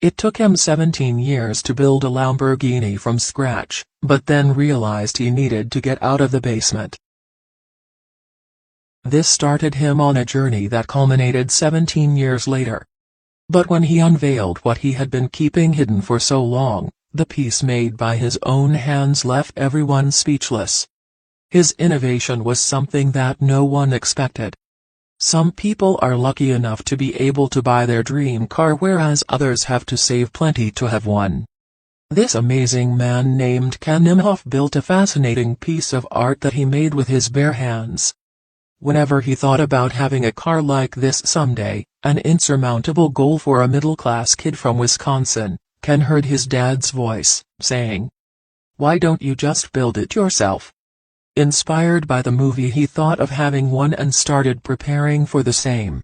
It took him 17 years to build a Lamborghini from scratch, but then realized he needed to get out of the basement. This started him on a journey that culminated 17 years later. But when he unveiled what he had been keeping hidden for so long, the piece made by his own hands left everyone speechless. His innovation was something that no one expected. Some people are lucky enough to be able to buy their dream car, whereas others have to save plenty to have one. This amazing man named Ken Nimhoff built a fascinating piece of art that he made with his bare hands. Whenever he thought about having a car like this someday, an insurmountable goal for a middle-class kid from Wisconsin, Ken heard his dad's voice, saying, "Why don't you just build it yourself?" Inspired by the movie, he thought of having one and started preparing for the same.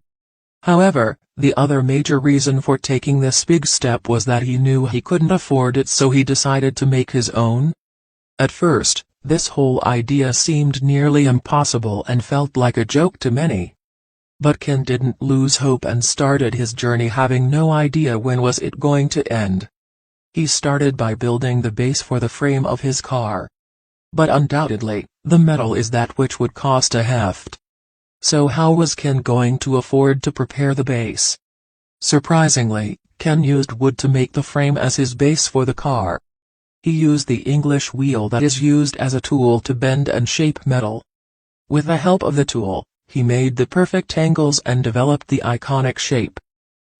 However, the other major reason for taking this big step was that he knew he couldn't afford it, so he decided to make his own. At first, this whole idea seemed nearly impossible and felt like a joke to many. But Ken didn't lose hope and started his journey having no idea when was it going to end. He started by building the base for the frame of his car. But undoubtedly, the metal is that which would cost a heft. So how was Ken going to afford to prepare the base? Surprisingly, Ken used wood to make the frame as his base for the car. He used the English wheel that is used as a tool to bend and shape metal. With the help of the tool, he made the perfect angles and developed the iconic shape.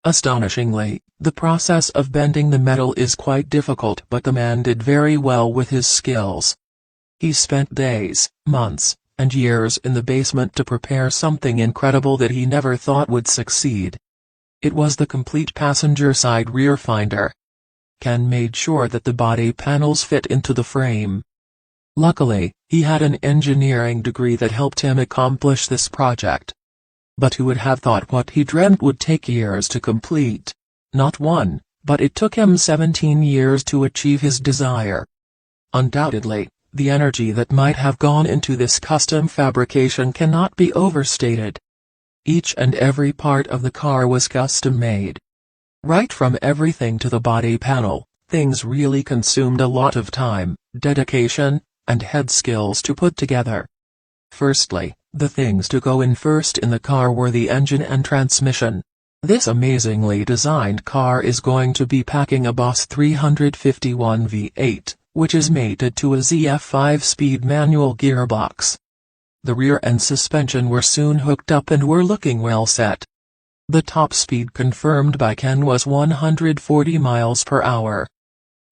Astonishingly, the process of bending the metal is quite difficult, but the man did very well with his skills. He spent days, months, and years in the basement to prepare something incredible that he never thought would succeed. It was the complete passenger side rear finder. Ken made sure that the body panels fit into the frame. Luckily, he had an engineering degree that helped him accomplish this project. But who would have thought what he dreamt would take years to complete? Not one, but it took him 17 years to achieve his desire. Undoubtedly, the energy that might have gone into this custom fabrication cannot be overstated. Each and every part of the car was custom made. Right from everything to the body panel, things really consumed a lot of time, dedication, and head skills to put together. Firstly, the things to go in first in the car were the engine and transmission. This amazingly designed car is going to be packing a Boss 351 V8, which is mated to a ZF 5-speed manual gearbox. The rear and suspension were soon hooked up and were looking well set. The top speed confirmed by Ken was 140 miles per hour.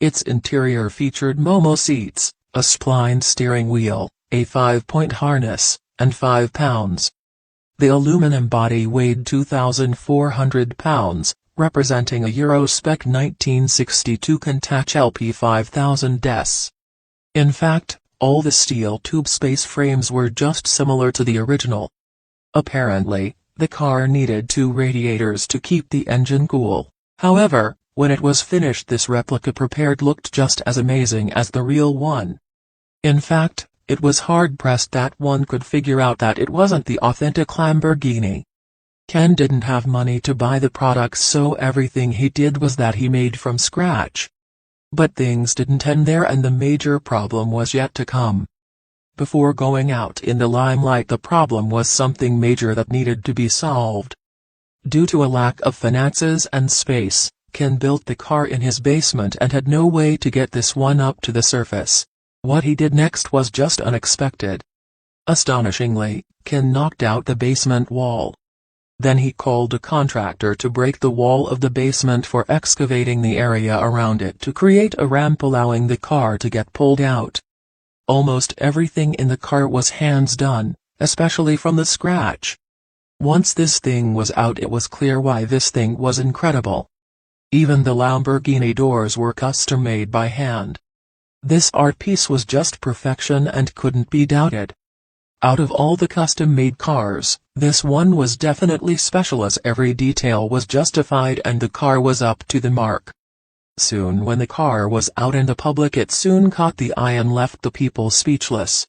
Its interior featured Momo seats, a splined steering wheel, a 5-point harness, and 5 pounds. The aluminum body weighed 2,400 pounds, representing a Euro-spec 1962 Countach LP 5000S. In fact, all the steel tube space frames were just similar to the original. Apparently, the car needed 2 radiators to keep the engine cool. However, when it was finished, this replica prepared looked just as amazing as the real one. In fact, it was hard-pressed that one could figure out that it wasn't the authentic Lamborghini. Ken didn't have money to buy the products, so everything he did was that he made from scratch. But things didn't end there, and the major problem was yet to come. Before going out in the limelight, the problem was something major that needed to be solved. Due to a lack of finances and space, Ken built the car in his basement and had no way to get this one up to the surface. What he did next was just unexpected. Astonishingly, Ken knocked out the basement wall. Then he called a contractor to break the wall of the basement for excavating the area around it to create a ramp allowing the car to get pulled out. Almost everything in the car was hands done, especially from the scratch. Once this thing was out, it was clear why this thing was incredible. Even the Lamborghini doors were custom made by hand. This art piece was just perfection and couldn't be doubted. Out of all the custom-made cars, this one was definitely special, as every detail was justified and the car was up to the mark. Soon when the car was out in the public, it soon caught the eye and left the people speechless.